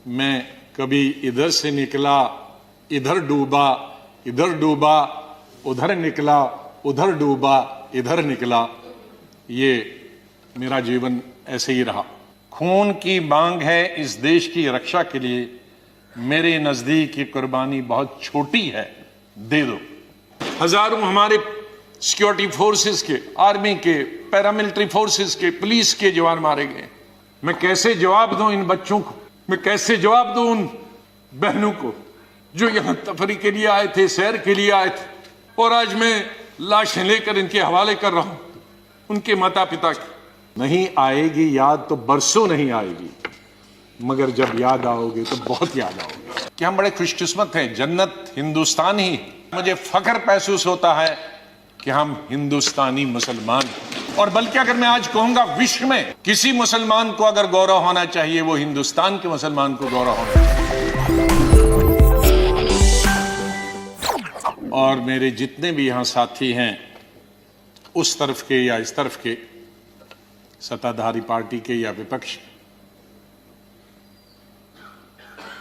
मैं कभी इधर से निकला, इधर डूबा, इधर डूबा, उधर निकला, उधर डूबा, इधर निकला। ये मेरा जीवन ऐसे ही रहा। खून की मांग है इस देश की रक्षा के लिए, मेरे नजदीक ये कुर्बानी बहुत छोटी है, दे दो। हजारों हमारे सिक्योरिटी फोर्सेस के, आर्मी के, पैरामिलिट्री फोर्सेस के, पुलिस के जवान मारे गए। मैं कैसे जवाब दूं इन बच्चों को? मैं कैसे जवाब दूं उन बहनों को जो यहां तफरी के लिए आए थे, सैर के लिए आए थे, और आज मैं लाशें लेकर इनके हवाले कर रहा हूं उनके माता पिता की। नहीं आएगी याद तो बरसों नहीं आएगी, मगर जब याद आओगे तो बहुत याद आओगे कि हम बड़े खुशकिस्मत हैं, जन्नत हिंदुस्तान ही। मुझे फख्र महसूस होता है कि हम हिंदुस्तानी मुसलमान, और बल्कि अगर मैं आज कहूंगा विश्व में किसी मुसलमान को अगर गौरव होना चाहिए, वो हिंदुस्तान के मुसलमान को गौरव होना चाहिए। और मेरे जितने भी यहां साथी हैं, उस तरफ के या इस तरफ के, सत्ताधारी पार्टी के या विपक्ष,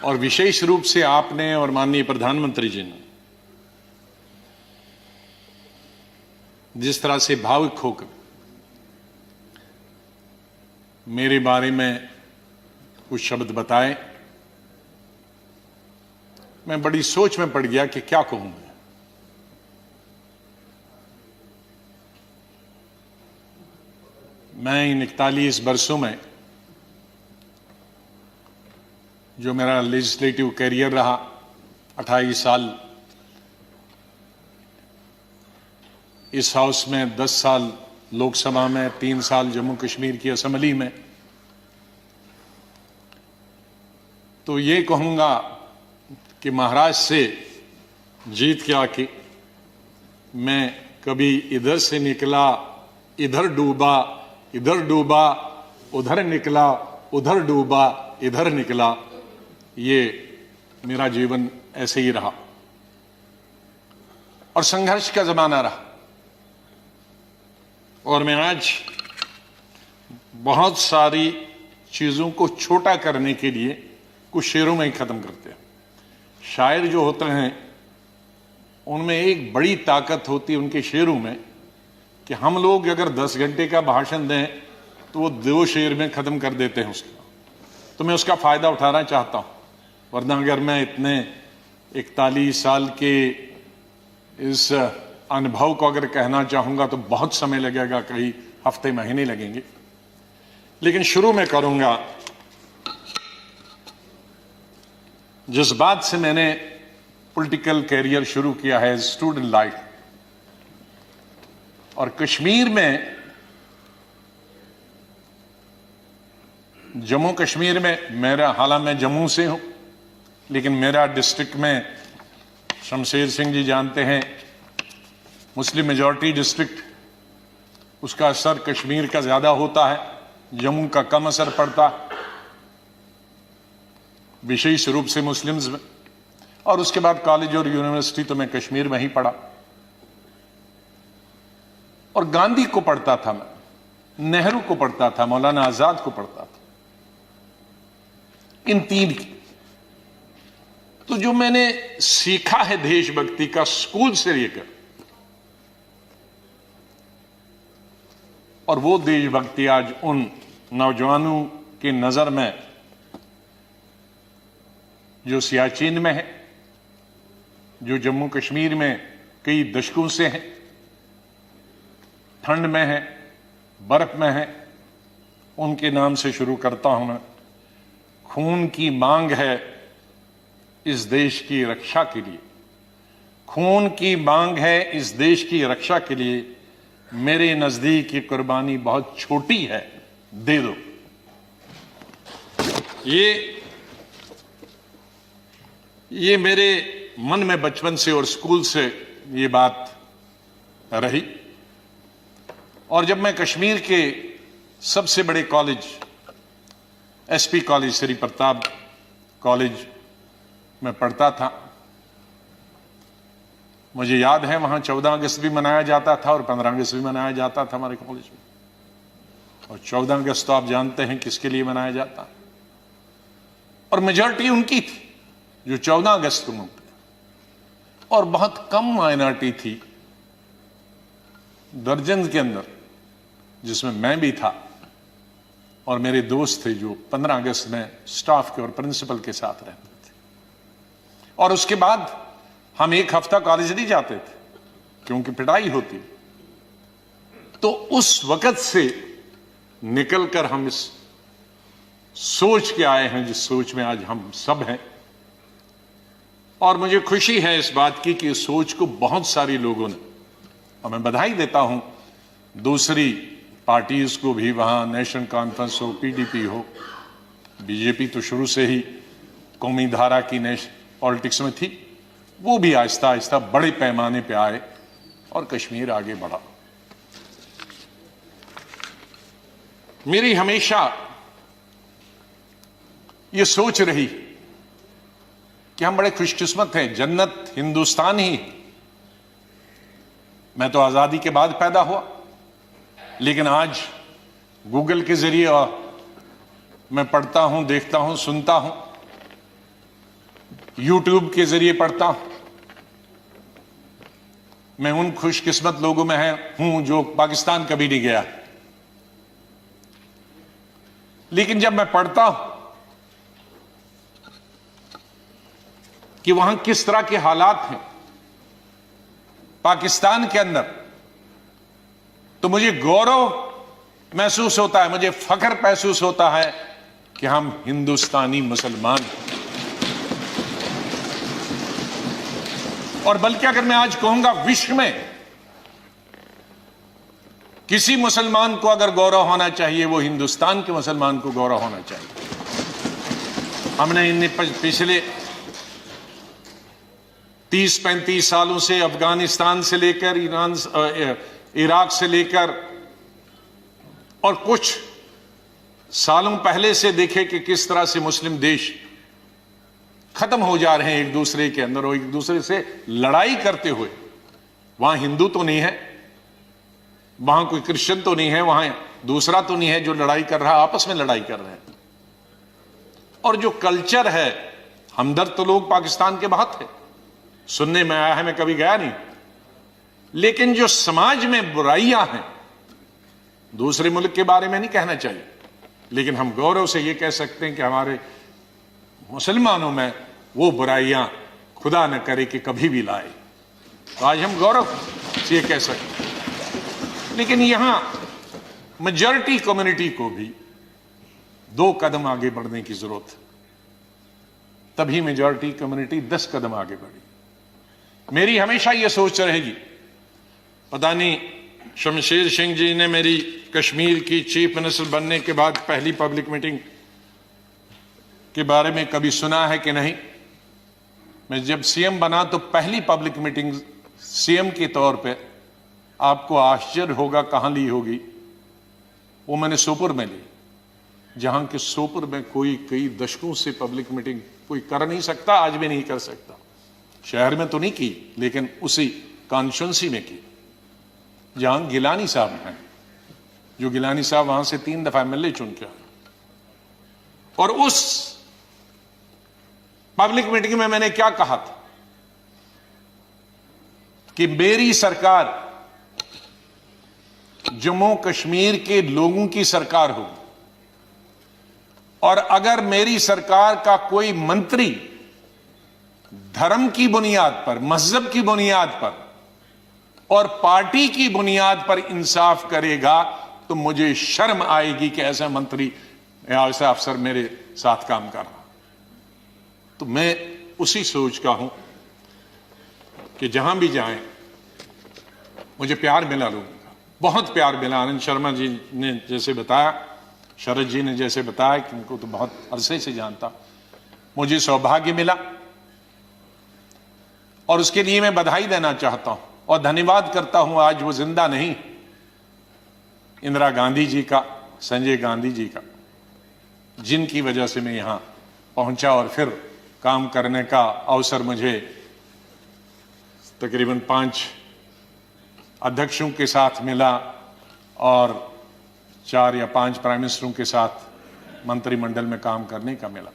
और विशेष रूप से आपने और माननीय प्रधानमंत्री जी ने जिस तरह से भावुक होकर मेरे बारे में कुछ शब्द बताए, मैं बड़ी सोच में पड़ गया कि क्या कहूं मैं इन 41 वर्षों में जो मेरा लेजिस्लेटिव कैरियर रहा, 28 साल इस हाउस में, 10 साल लोकसभा में, 3 साल जम्मू कश्मीर की असेंबली में, तो ये कहूंगा कि महाराष्ट्र से जीत के आके मैं कभी इधर से निकला, इधर डूबा, इधर डूबा, उधर निकला, उधर डूबा, इधर निकला। ये मेरा जीवन ऐसे ही रहा और संघर्ष का जमाना रहा। और मैं आज बहुत सारी चीजों को छोटा करने के लिए कुछ शेरों में ही खत्म करते हैं। शायर जो होते हैं उनमें एक बड़ी ताकत होती है उनके शेरों में कि हम लोग अगर 10 घंटे का भाषण दें तो वो 2 शेर में खत्म कर देते हैं उसका। तो मैं उसका फायदा उठाना चाहता हूं, वरना अगर मैं इतने 41 साल के इस अनुभव को अगर कहना चाहूंगा तो बहुत समय लगेगा, कई हफ्ते महीने लगेंगे। लेकिन शुरू में करूंगा जिस बात से मैंने पॉलिटिकल कैरियर शुरू किया है, स्टूडेंट लाइफ। और कश्मीर में, जम्मू कश्मीर में मेरा, हालांकि मैं जम्मू से हूं, लेकिन मेरा डिस्ट्रिक्ट में, शमशेर सिंह जी जानते हैं, मुस्लिम मेजॉरिटी डिस्ट्रिक्ट, उसका असर कश्मीर का ज्यादा होता है, जम्मू का कम असर पड़ता है, विशेष रूप से मुस्लिम्स में। और उसके बाद कॉलेज और यूनिवर्सिटी तो मैं कश्मीर में ही पढ़ा। और गांधी को पढ़ता था मैं, नेहरू को पढ़ता था, मौलाना आजाद को पढ़ता था, इन 3 की। तो जो मैंने सीखा है देशभक्ति का स्कूल से लेकर, और वो देशभक्ति आज उन नौजवानों की नजर में जो सियाचिन में है, जो जम्मू कश्मीर में कई दशकों से हैं, ठंड में है, बर्फ में है, उनके नाम से शुरू करता हूं मैं। खून की मांग है इस देश की रक्षा के लिए, खून की मांग है इस देश की रक्षा के लिए, मेरे नजदीक ये कुर्बानी बहुत छोटी है, दे दो। ये मेरे मन में बचपन से और स्कूल से ये बात रही। और जब मैं कश्मीर के सबसे बड़े college, SP college, Shri Pratap college में पढ़ता था, मुझे याद है वहां 14 अगस्त भी मनाया जाता था और 15 अगस्त भी मनाया जाता था हमारे कॉलेज में। और 14 अगस्त तो आप जानते हैं किसके लिए मनाया जाता। और मेजॉरिटी उनकी थी जो 14 अगस्त को उठे, और बहुत कम माइनॉरिटी थी दर्जन के अंदर, जिसमें मैं भी था और मेरे दोस्त थे जो 15 अगस्त में स्टाफ के और प्रिंसिपल के साथ रहते थे। और उसके बाद हम एक हफ्ता कॉलेज नहीं जाते थे क्योंकि पिटाई होती। तो उस वक्त से निकलकर हम इस सोच के आए हैं जिस सोच में आज हम सब हैं। और मुझे खुशी है इस बात की कि इस सोच को बहुत सारे लोगों ने, और मैं बधाई देता हूं दूसरी पार्टीज को भी, वहां नेशनल कॉन्फ्रेंस हो, पीडीपी हो, बीजेपी तो शुरू से ही कौमी धारा की पॉलिटिक्स में थी, वो भी आहिस्ता आहिस्ता बड़े पैमाने पे आए और कश्मीर आगे बढ़ा। मेरी हमेशा ये सोच रही कि हम बड़े खुशकिस्मत हैं, जन्नत हिंदुस्तान ही। मैं तो आजादी के बाद पैदा हुआ, लेकिन आज गूगल के जरिए मैं पढ़ता हूं, देखता हूं, सुनता हूं, यूट्यूब के जरिए पढ़ता हूं। मैं उन खुशकिस्मत लोगों में हूं जो पाकिस्तान कभी नहीं गया, लेकिन जब मैं पढ़ता हूं कि वहां किस तरह के हालात हैं पाकिस्तान के अंदर, तो मुझे गौरव महसूस होता है, मुझे फख्र महसूस होता है कि हम हिंदुस्तानी मुसलमान हैं। और बल्कि अगर मैं आज कहूंगा विश्व में किसी मुसलमान को अगर गौरव होना चाहिए, वो हिंदुस्तान के मुसलमान को गौरव होना चाहिए। हमने इन पिछले 30-35 सालों से अफगानिस्तान से लेकर इराक से लेकर और कुछ सालों पहले से देखे कि किस तरह से मुस्लिम देश खत्म हो जा रहे हैं एक दूसरे के अंदर और एक दूसरे से लड़ाई करते हुए। वहां हिंदू तो नहीं है, वहां कोई क्रिश्चियन तो नहीं है, वहां दूसरा तो नहीं है जो लड़ाई कर रहा, आपस में लड़ाई कर रहे हैं। और जो कल्चर है, हमदर्द तो लोग पाकिस्तान के बहुत थे, सुनने में आया है, मैं कभी गया नहीं, लेकिन जो समाज में बुराइयां हैं, दूसरे मुल्क के बारे में नहीं कहना चाहिए, लेकिन हम गौरव से यह कह सकते हैं कि हमारे मुसलमानों में वो बुराइयां खुदा न करे कि कभी भी लाए। तो आज हम गौरव से ये कह सकते हैं। लेकिन यहां मेजॉरिटी कम्युनिटी को भी 2 कदम आगे बढ़ने की जरूरत है, तभी मेजॉरिटी कम्युनिटी 10 कदम आगे बढ़ी। मेरी हमेशा यह सोच रहेगी, पता नहीं शमशेर सिंह जी ने मेरी कश्मीर की चीफ मिनिस्टर बनने के बाद पहली पब्लिक मीटिंग के बारे में कभी सुना है कि नहीं। मैं जब सीएम बना तो पहली पब्लिक मीटिंग सीएम के तौर पे, आपको आश्चर्य होगा कहां ली होगी, वो मैंने सोपुर में ली, जहां के सोपुर में कोई कई दशकों से पब्लिक मीटिंग कोई कर नहीं सकता, आज भी नहीं कर सकता। शहर में तो नहीं की, लेकिन उसी कॉन्स्टिट्यूंसी में की जहां गिलानी साहब हैं, जो गिलानी साहब वहां से 3 दफा एमएलए चुन के आए। और उस पब्लिक मीटिंग में मैंने क्या कहा था कि मेरी सरकार जम्मू कश्मीर के लोगों की सरकार होगी, और अगर मेरी सरकार का कोई मंत्री धर्म की बुनियाद पर, मजहब की बुनियाद पर और पार्टी की बुनियाद पर इंसाफ करेगा, तो मुझे शर्म आएगी कि ऐसा मंत्री या ऐसा अफसर मेरे साथ काम कर रहा। तो मैं उसी सोच का हूं कि जहां भी जाएं मुझे प्यार मिला लोगों का, बहुत प्यार मिला। आनंद शर्मा जी ने जैसे बताया, शरद जी ने जैसे बताया कि उनको तो बहुत अरसे से जानता, मुझे सौभाग्य मिला और उसके लिए मैं बधाई देना चाहता हूं और धन्यवाद करता हूं। आज वो जिंदा नहीं, इंदिरा गांधी जी का, संजय गांधी जी का, जिनकी वजह से मैं यहां पहुंचा और फिर काम करने का अवसर मुझे तकरीबन 5 अध्यक्षों के साथ मिला और 4 या 5 प्राइम मिनिस्टरों के साथ मंत्रिमंडल में काम करने का मिला।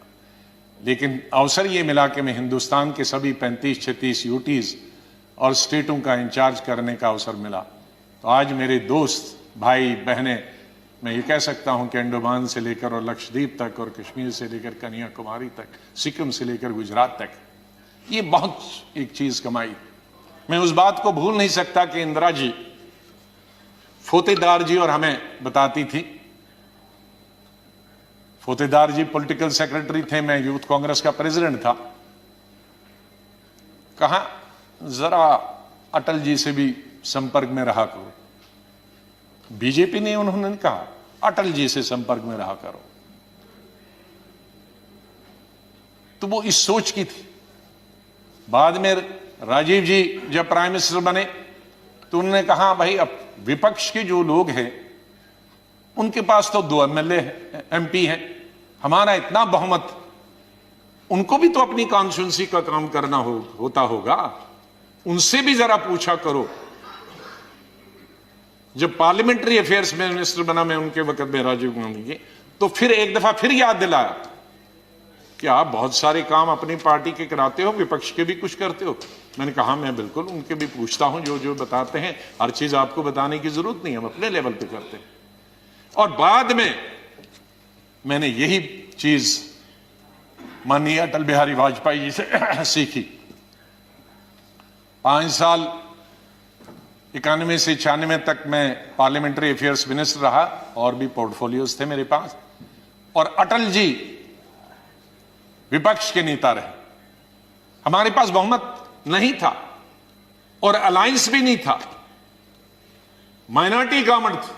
लेकिन अवसर ये मिला कि मैं हिंदुस्तान के सभी 35-36 यूटीज और स्टेटों का इंचार्ज करने का अवसर मिला। तो आज मेरे दोस्त, भाई, बहनें, मैं ये कह सकता हूं कि अंडमान से लेकर और लक्षद्वीप तक और कश्मीर से लेकर कन्याकुमारी तक, सिक्किम से लेकर गुजरात तक, ये बहुत एक चीज कमाई। मैं उस बात को भूल नहीं सकता कि इंदिरा जी, फोतेदार जी और हमें बताती थी। फोतेदार जी पॉलिटिकल सेक्रेटरी थे, मैं यूथ कांग्रेस का प्रेसिडेंट था। कहा जरा अटल जी से भी संपर्क में रहा करो। बीजेपी ने, उन्होंने कहा अटल जी से संपर्क में रहा करो। तो वो इस सोच की थी। बाद में राजीव जी जब प्राइम मिनिस्टर बने तो उन्होंने कहा भाई अब विपक्ष के जो लोग हैं उनके पास तो 2 एमएलए एमपी हैं, हमारा इतना बहुमत, उनको भी तो अपनी कॉन्स्टिट्यूंसी का काम करना होता होगा, उनसे भी जरा पूछा करो। जब पार्लियामेंट्री अफेयर्स में मिनिस्टर बना मैं उनके वक्त में राजीव गांधी जी, तो फिर एक दफा फिर याद दिलाया कि आप बहुत सारे काम अपनी पार्टी के कराते हो, विपक्ष के भी कुछ करते हो। मैंने कहा मैं बिल्कुल उनके भी पूछता हूं, जो जो बताते हैं, हर चीज आपको बताने की जरूरत नहीं, हम अपने लेवल पे करते हैं। और बाद में मैंने यही चीज माननीय अटल बिहारी वाजपेयी जी से सीखी। 5 साल 91 से 96 तक मैं पार्लियामेंट्री अफेयर्स मिनिस्टर रहा और भी पोर्टफोलियोज थे मेरे पास। और अटल जी विपक्ष के नेता रहे। हमारे पास बहुमत नहीं था और अलायंस भी नहीं था, माइनॉरिटी गवर्नमेंट थी।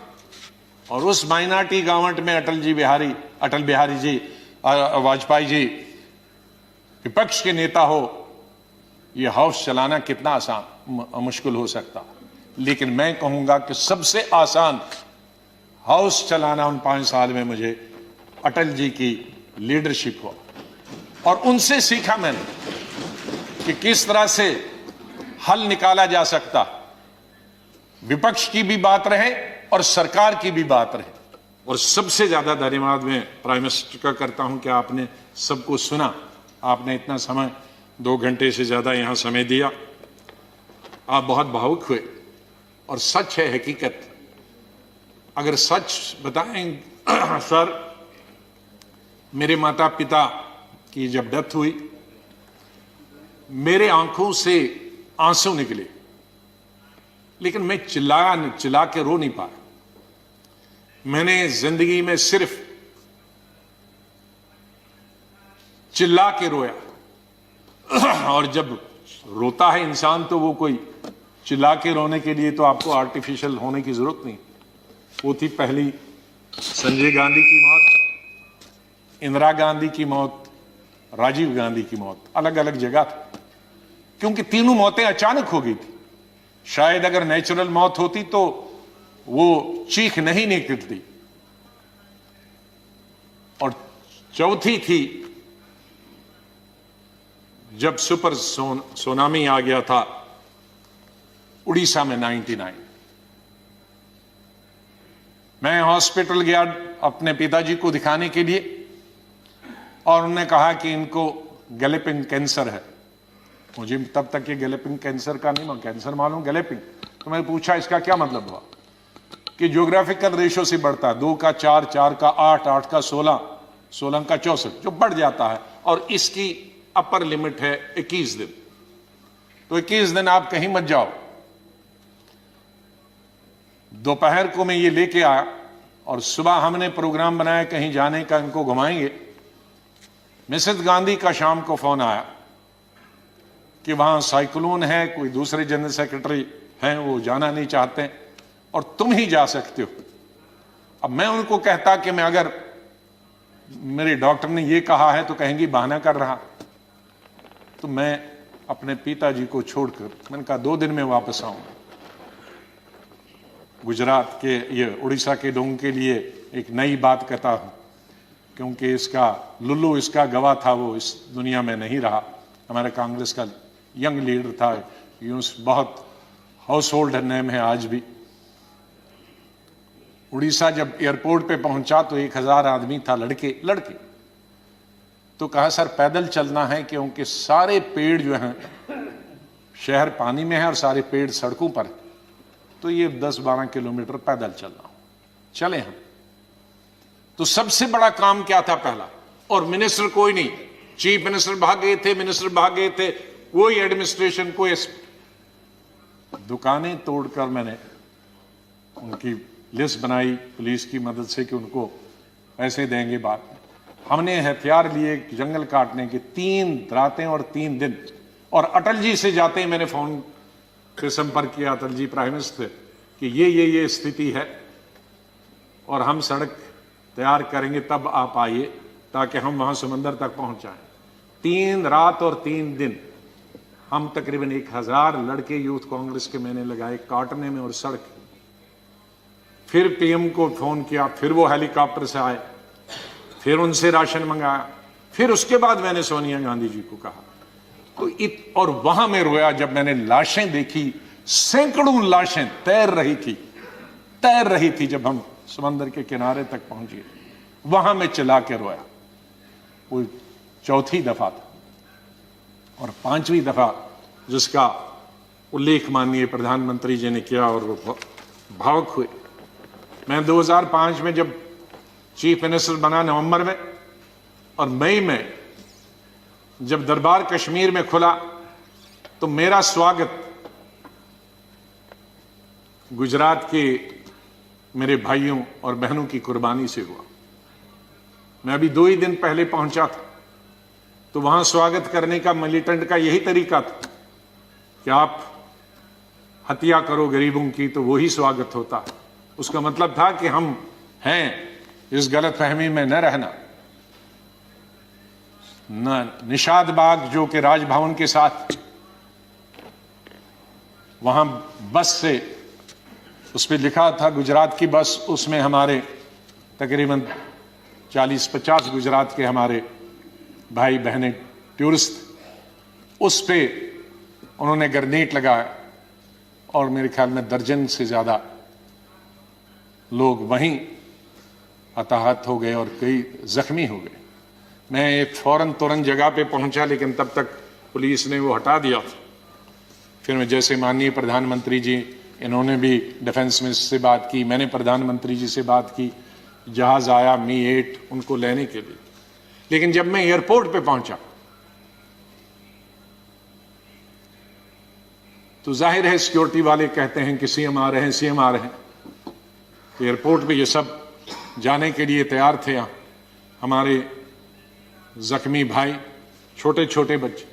और उस माइनॉरिटी गवर्नमेंट में अटल बिहारी जी वाजपेयी जी विपक्ष के नेता हो, यह हाउस चलाना कितना आसान मुश्किल हो सकता। लेकिन मैं कहूंगा कि सबसे आसान हाउस चलाना उन 5 साल में मुझे अटल जी की लीडरशिप हुआ। और उनसे सीखा मैंने कि किस तरह से हल निकाला जा सकता, विपक्ष की भी बात रहे और सरकार की भी बात रहे। और सबसे ज्यादा धन्यवाद मैं प्राइम मिनिस्टर का करता हूं कि आपने सबको सुना, आपने इतना समय 2 घंटे से ज्यादा यहां समय दिया। आप बहुत भावुक हुए और सच है, हकीकत। अगर सच बताएं सर, मेरे माता पिता की जब डेथ हुई मेरे आंखों से आंसू निकले, लेकिन मैं चिल्ला के रो नहीं पाया। मैंने जिंदगी में सिर्फ चिल्ला के रोया। और जब रोता है इंसान तो वो कोई चिल्ला के रोने के लिए तो आपको आर्टिफिशियल होने की जरूरत नहीं। वो थी पहली संजय गांधी की मौत, इंदिरा गांधी की मौत, राजीव गांधी की मौत। अलग अलग जगह थी क्योंकि तीनों मौतें अचानक हो गई थी। शायद अगर नेचुरल मौत होती तो वो चीख नहीं निकलती। और चौथी थी जब सुपर सुनामी आ गया था उड़ीसा में 99। मैं हॉस्पिटल गया अपने पिताजी को दिखाने के लिए और उन्होंने कहा कि इनको गैलेपिंग कैंसर है। मुझे तब तक ये गैलेपिंग कैंसर का नहीं, कैंसर मालूम, गैलेपिंग। तो मैंने पूछा इसका क्या मतलब हुआ कि ज्योग्राफिकल रेशो से बढ़ता है, 2 का 4, 4 का 8, 8 का 16, 16 का 64, जो बढ़ जाता है। और इसकी अपर लिमिट है 21 दिन। तो 21 दिन आप कहीं मत जाओ। दोपहर को मैं ये लेके आया और सुबह हमने प्रोग्राम बनाया कहीं जाने का, इनको घुमाएंगे। मिसेस गांधी का शाम को फोन आया कि वहां साइक्लोन है, कोई दूसरे जनरल सेक्रेटरी हैं वो जाना नहीं चाहते और तुम ही जा सकते हो। अब मैं उनको कहता कि मैं, अगर मेरे डॉक्टर ने ये कहा है तो कहेंगी बहाना कर रहा। तो मैं अपने पिताजी को छोड़कर मैंने कहा 2 दिन में वापस आऊंगा। गुजरात के, ये उड़ीसा के लोगों के लिए एक नई बात कहता हूं क्योंकि इसका लुल्लू, इसका गवाह था, वो इस दुनिया में नहीं रहा। हमारे कांग्रेस का यंग लीडर था, यूं बहुत हाउस होल्ड नेम है आज भी। उड़ीसा जब एयरपोर्ट पे पहुंचा तो 1000 आदमी था, लड़के। तो कहा सर पैदल चलना है क्योंकि सारे पेड़ जो हैं, शहर पानी में है और सारे पेड़ सड़कों पर, तो ये 10-12 किलोमीटर पैदल चलना हो। चले हम। तो सबसे बड़ा काम क्या था पहला, और मिनिस्टर कोई नहीं, चीफ मिनिस्टर भाग गए थे, मिनिस्टर भाग गए थे, कोई एडमिनिस्ट्रेशन, कोई दुकानें तोड़कर मैंने उनकी लिस्ट बनाई पुलिस की मदद से कि उनको पैसे देंगे बाद में। हमने हथियार लिए जंगल काटने के 3 रातें और 3 दिन। और अटल जी से जाते ही मैंने फोन पे संपर्क किया, अटल जी प्राइम मिनिस्टर, कि ये स्थिति है और हम सड़क तैयार करेंगे, तब आप आइए ताकि हम वहां समंदर तक पहुंच जाएं। 3 रात और 3 दिन हम तकरीबन 1000 लड़के यूथ कांग्रेस के मैंने लगाए काटने में और सड़क। फिर पीएम को फोन किया, फिर वो हेलीकॉप्टर से आए, फिर उनसे राशन मंगाया, फिर उसके बाद मैंने सोनिया गांधी जी को कहा। तो और वहां मैं रोया जब मैंने लाशें देखी, सैकड़ों लाशें तैर रही थी जब हम समंदर के किनारे तक पहुंचे, वहां मैं चिल्ला के रोया। वो 4थी दफा था। और 5वीं दफा जिसका उल्लेख माननीय प्रधानमंत्री जी ने किया और वो भावुक हुए। मैं 2005 में जब चीफ मिनिस्टर बना नवंबर में, और मई में जब दरबार कश्मीर में खुला, तो मेरा स्वागत गुजरात के मेरे भाइयों और बहनों की कुर्बानी से हुआ। मैं अभी 2 ही दिन पहले पहुंचा था, तो वहां स्वागत करने का मिलिटेंट का यही तरीका था कि आप हत्या करो गरीबों की तो वही स्वागत होता। उसका मतलब था कि हम हैं, इस गलतफहमी में न रहना। निषाद बाग जो कि राजभवन के साथ, वहां बस से उस पर लिखा था गुजरात की बस, उसमें हमारे तकरीबन 40-50 गुजरात के हमारे भाई बहनें टूरिस्ट, उस पे उन्होंने ग्रेनेड लगाया और मेरे ख्याल में दर्जन से ज्यादा लोग वहीं हताहत हो गए और कई जख्मी हो गए। मैं एक फौरन तुरंत जगह पे पहुंचा, लेकिन तब तक पुलिस ने वो हटा दिया। फिर मैं जैसे माननीय प्रधानमंत्री जी, इन्होंने भी डिफेंस मिनिस्टर से बात की, मैंने प्रधानमंत्री जी से बात की, जहाज आया मी-8 उनको लेने के लिए। लेकिन जब मैं एयरपोर्ट पे पहुंचा तो जाहिर है सिक्योरिटी वाले कहते हैं कि सीएम आ रहे हैं, सीएम आ रहे हैं। तो एयरपोर्ट पे ये सब जाने के लिए तैयार थे। हमारे जख्मी भाई, छोटे छोटे बच्चे।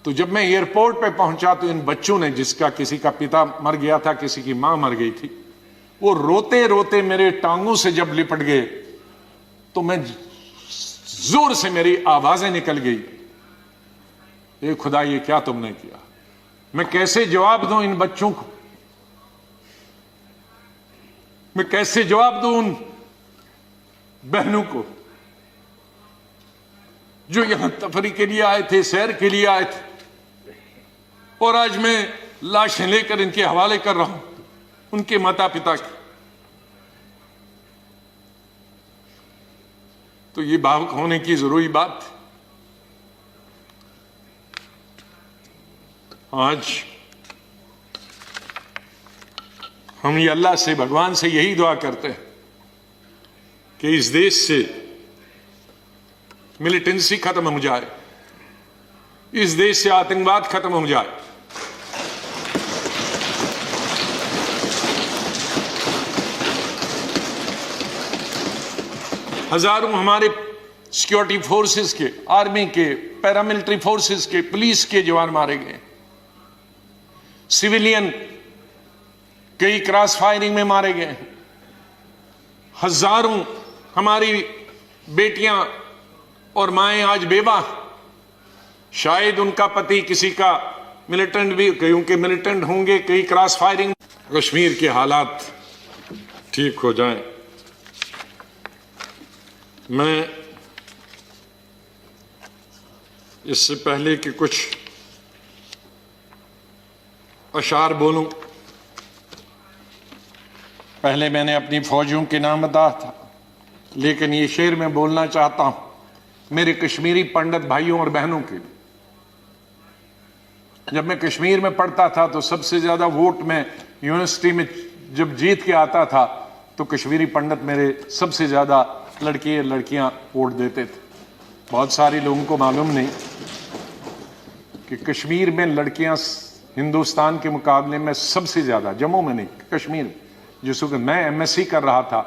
तो जब मैं एयरपोर्ट पे पहुंचा तो इन बच्चों ने, जिसका किसी का पिता मर गया था, किसी की मां मर गई थी, वो रोते रोते मेरे टांगों से जब लिपट गए तो मैं जोर से मेरी आवाजें निकल गई, ए खुदा ये क्या तुमने किया। मैं कैसे जवाब दूं इन बच्चों को, मैं कैसे जवाब दूं उन बहनों को जो यहां तफरी के लिए आए थे, सैर के लिए आए थे, और आज मैं लाशें लेकर इनके हवाले कर रहा हूं उनके माता पिता की। तो ये भावुक होने की जरूरी बात। आज हम ये अल्लाह से, भगवान से यही दुआ करते हैं कि इस देश से मिलिटेंसी खत्म हो जाए, इस देश से आतंकवाद खत्म हो जाए। हजारों हमारे सिक्योरिटी फोर्सेस के, आर्मी के, पैरामिलिट्री फोर्सेस के, पुलिस के जवान मारे गए, सिविलियन कई क्रॉस फायरिंग में मारे गए, हजारों हमारी बेटियां और माएं आज बेवा, शायद उनका पति किसी का मिलिटेंट भी, कईयों के मिलिटेंट होंगे, कई क्रॉस फायरिंग। कश्मीर के हालात ठीक हो जाएं। मैं इससे पहले कि कुछ अशार बोलूं, पहले मैंने अपनी फौजियों के नाम बताया था, लेकिन ये शेर मैं बोलना चाहता हूं मेरे कश्मीरी पंडित भाइयों और बहनों के लिए। जब मैं कश्मीर में पढ़ता था तो सबसे ज्यादा वोट में यूनिवर्सिटी में जब जीत के आता था तो कश्मीरी पंडित मेरे सबसे ज्यादा लड़के लड़कियां वोट देते थे। बहुत सारे लोगों को मालूम नहीं कि कश्मीर में लड़कियां हिंदुस्तान के मुकाबले में सबसे ज्यादा, जम्मू में नहीं, कश्मीर में। जिस वक्त मैं एमएससी कर रहा था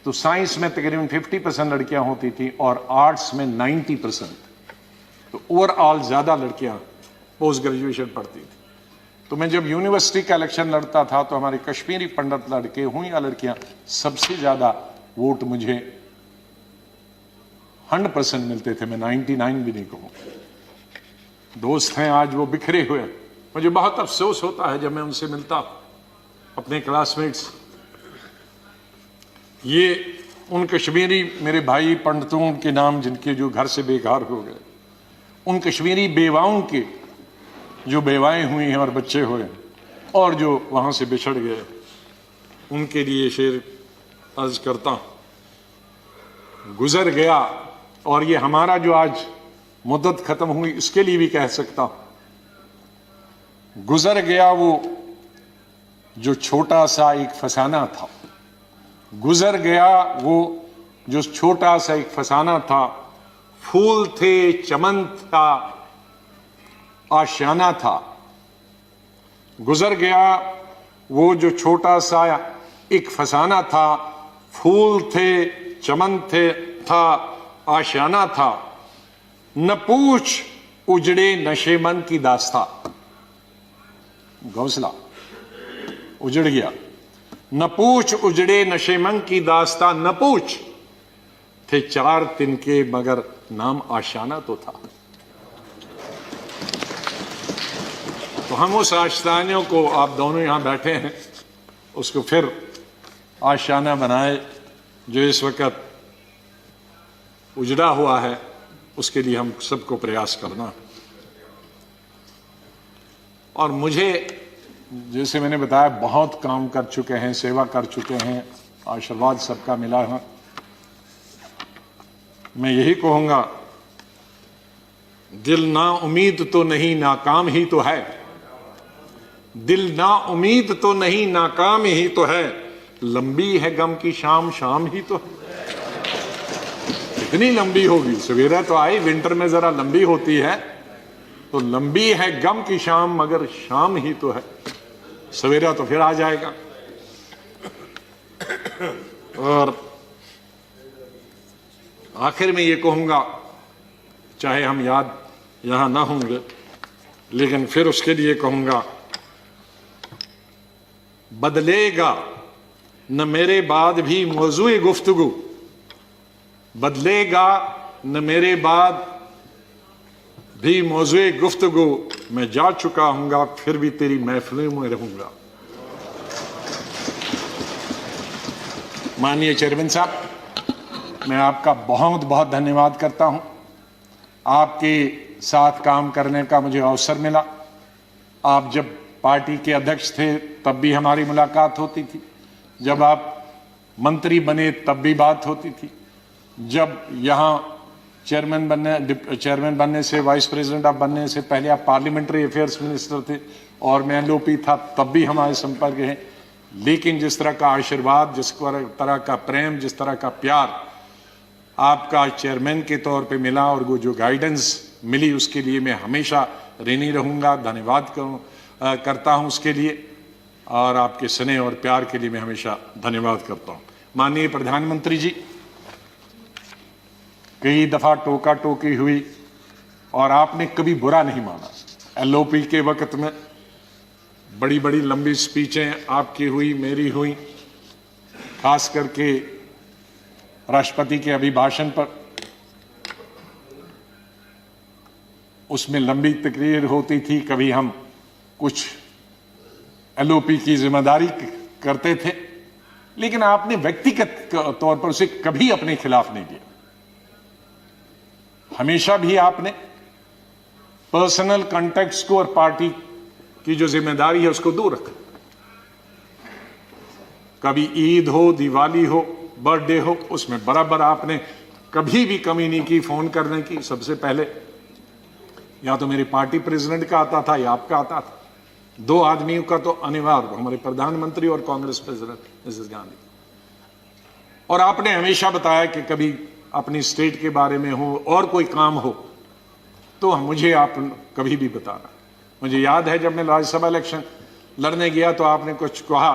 तो साइंस में तकरीबन 50% लड़कियां होती थी और आर्ट्स में 90%। तो ओवरऑल ज्यादा लड़कियां पोस्ट ग्रेजुएशन पढ़ती थी। तो मैं जब यूनिवर्सिटी का इलेक्शन लड़ता था तो हमारे कश्मीरी पंडित लड़के हुई या लड़कियां, सबसे ज्यादा वोट मुझे 100% मिलते थे। मैं 99 भी नहीं कहूं। दोस्त हैं आज वो बिखरे हुए। मुझे बहुत अफसोस होता है जब मैं उनसे मिलता अपने क्लासमेट्स। ये उन कश्मीरी मेरे भाई पंडितों के नाम जिनके जो घर से बेघर हो गए, उन कश्मीरी बेवाओं के जो बेवाएं हुई हैं और बच्चे हुए और जो वहां से बिछड़ गए, उनके लिए शेर अर्ज करता हूं। गुजर गया, और ये हमारा जो आज मुद्दत खत्म हुई इसके लिए भी कह सकता हूं। गुजर गया वो जो छोटा सा एक फसाना था, गुजर गया वो जो छोटा सा एक फसाना था। फूल थे, चमन था, आशियाना था। गुजर गया वो जो छोटा सा एक फसाना था। फूल थे, चमन थे, था, आशियाना था। न पूछ उजड़े नशे मन की दास्ता। घोंसला उजड़ गया। न पूछ उजड़े नशे मन की दास्ता। न पूछ थे 4 तिनके मगर नाम आशियाना तो था। तो हम उस आशियाने को, आप दोनों यहां बैठे हैं, उसको फिर आशियाना बनाए जो इस वक्त उजड़ा हुआ है। उसके लिए हम सबको प्रयास करना। और मुझे, जैसे मैंने बताया, बहुत काम कर चुके हैं, सेवा कर चुके हैं, आशीर्वाद सबका मिला है। मैं यही कहूंगा, दिल ना उम्मीद तो नहीं, नाकाम ही तो है। दिल ना उम्मीद तो नहीं, नाकाम ही तो है। लंबी है गम की शाम, शाम ही तो है। कितनी लंबी होगी? सवेरा तो आई, विंटर में जरा लंबी होती है। तो लंबी है गम की शाम, मगर शाम ही तो है। सवेरा तो फिर आ जाएगा। और आखिर में ये कहूंगा, चाहे हम याद यहां ना होंगे, लेकिन फिर उसके लिए कहूंगा, बदलेगा न मेरे बाद भी मौजूए गुफ्तगू। बदलेगा न मेरे बाद भी मौजूए गुफ्तगू। मैं जा चुका हूंगा, फिर भी तेरी महफिलों में रहूंगा। माननीय चेयरमैन साहब, मैं आपका बहुत बहुत धन्यवाद करता हूं। आपके साथ काम करने का मुझे अवसर मिला। आप जब पार्टी के अध्यक्ष थे तब भी हमारी मुलाकात होती थी। जब आप मंत्री बने तब भी बात होती थी। जब यहां चेयरमैन बनने से, वाइस प्रेसिडेंट आप बनने से पहले आप पार्लियामेंट्री अफेयर्स मिनिस्टर थे और मैं एलओपी था, तब भी हमारे संपर्क है। लेकिन जिस तरह का आशीर्वाद, जिस तरह का प्रेम, जिस तरह का प्यार आपका चेयरमैन के तौर पे मिला और वो जो गाइडेंस मिली, उसके लिए मैं हमेशा ऋणी रहूंगा। धन्यवाद करता हूं उसके लिए, और आपके स्नेह और प्यार के लिए मैं हमेशा धन्यवाद करता हूं। माननीय प्रधानमंत्री जी, कई दफा टोका टोकी हुई और आपने कभी बुरा नहीं माना। एलओपी के वक्त में बड़ी बड़ी लंबी स्पीचें आपकी हुई, मेरी हुई, खास करके राष्ट्रपति के अभिभाषण पर। उसमें लंबी तकरीर होती थी। कभी हम कुछ एलओपी की जिम्मेदारी करते थे, लेकिन आपने व्यक्तिगत तौर पर उसे कभी अपने खिलाफ नहीं किया। हमेशा भी आपने पर्सनल कॉन्टेक्ट्स को और पार्टी की जो जिम्मेदारी है उसको दूर रखा। कभी ईद हो, दिवाली हो, बर्थडे हो, उसमें बराबर आपने कभी भी कमी नहीं की फोन करने की। सबसे पहले या तो मेरे पार्टी प्रेसिडेंट का आता था या आपका आता था। दो आदमियों का तो अनिवार्य, हमारे प्रधानमंत्री और कांग्रेस प्रेसिडेंट मिसेस गांधी। और आपने हमेशा बताया कि कभी अपनी स्टेट के बारे में हो और कोई काम हो तो मुझे आप कभी भी बताना। मुझे याद है जब मैं राज्यसभा इलेक्शन लड़ने गया तो आपने कुछ कहा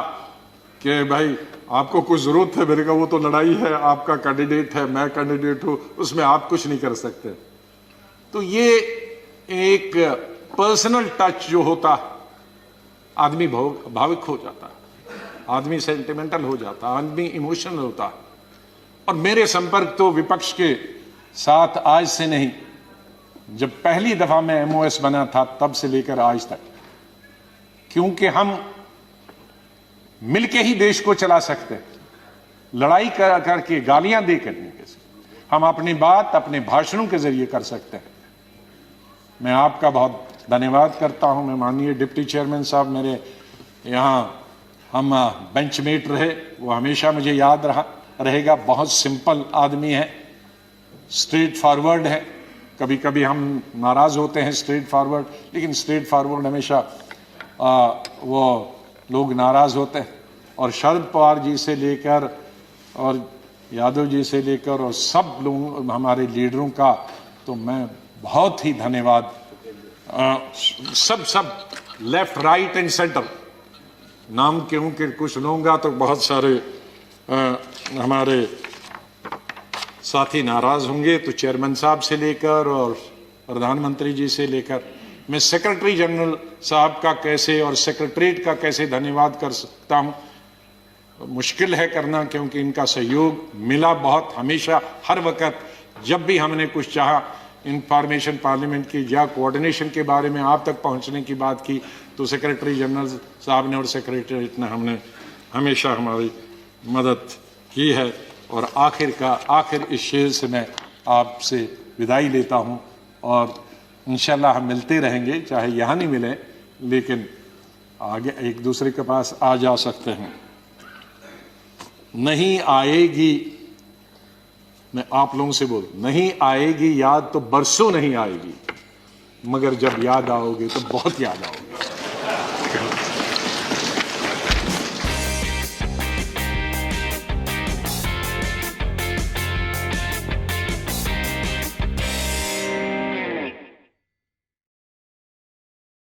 कि भाई आपको कुछ जरूरत है। मेरे का वो तो लड़ाई है, आपका कैंडिडेट है, मैं कैंडिडेट हूं, उसमें आप कुछ नहीं कर सकते। तो ये एक पर्सनल टच जो होता, आदमी भावुक हो जाता, आदमी सेंटिमेंटल हो जाता, आदमी इमोशनल होता। और मेरे संपर्क तो विपक्ष के साथ आज से नहीं, जब पहली दफा मैं एमओएस बना था तब से लेकर आज तक, क्योंकि हम मिलके ही देश को चला सकते हैं। लड़ाई करके, गालियां देकर नहीं, हम अपनी बात अपने भाषणों के जरिए कर सकते हैं। मैं आपका बहुत धन्यवाद करता हूं। मैं माननीय डिप्टी चेयरमैन साहब, मेरे यहां हम बेंचमेट रहे, वो हमेशा मुझे याद रहेगा। बहुत सिंपल आदमी है, स्ट्रेट फॉरवर्ड है। कभी कभी हम नाराज होते हैं स्ट्रेट फॉरवर्ड, लेकिन स्ट्रेट फॉरवर्ड हमेशा वो लोग नाराज होते हैं। और शरद पवार जी से लेकर और यादव जी से लेकर और सब लोग हमारे लीडरों का तो मैं बहुत ही धन्यवाद, सब लेफ्ट राइट एंड सेंटर, नाम क्यों कि कुछ लूंगा तो बहुत सारे हमारे साथी नाराज होंगे। तो चेयरमैन साहब से लेकर और प्रधानमंत्री जी से लेकर, मैं सेक्रेटरी जनरल साहब का कैसे और सेक्रेटरीट का कैसे धन्यवाद कर सकता हूं, मुश्किल है करना, क्योंकि इनका सहयोग मिला बहुत हमेशा। हर वक्त जब भी हमने कुछ चाहा इंफॉर्मेशन पार्लियामेंट की या कोऑर्डिनेशन के बारे में आप तक पहुंचने की बात की, तो सेक्रेटरी जनरल साहब ने और सेक्रेटरीट ने हमने हमेशा हमारी मदद की है। और आखिर इस शेर से मैं आपसे विदाई लेता हूं, और इंशाल्लाह हम मिलते रहेंगे, चाहे यहाँ नहीं मिले लेकिन आगे एक दूसरे के पास आ जा सकते हैं। नहीं आएगी, मैं आप लोगों से बोल, नहीं आएगी याद तो बरसों नहीं आएगी, मगर जब याद आओगे तो बहुत याद आओगे।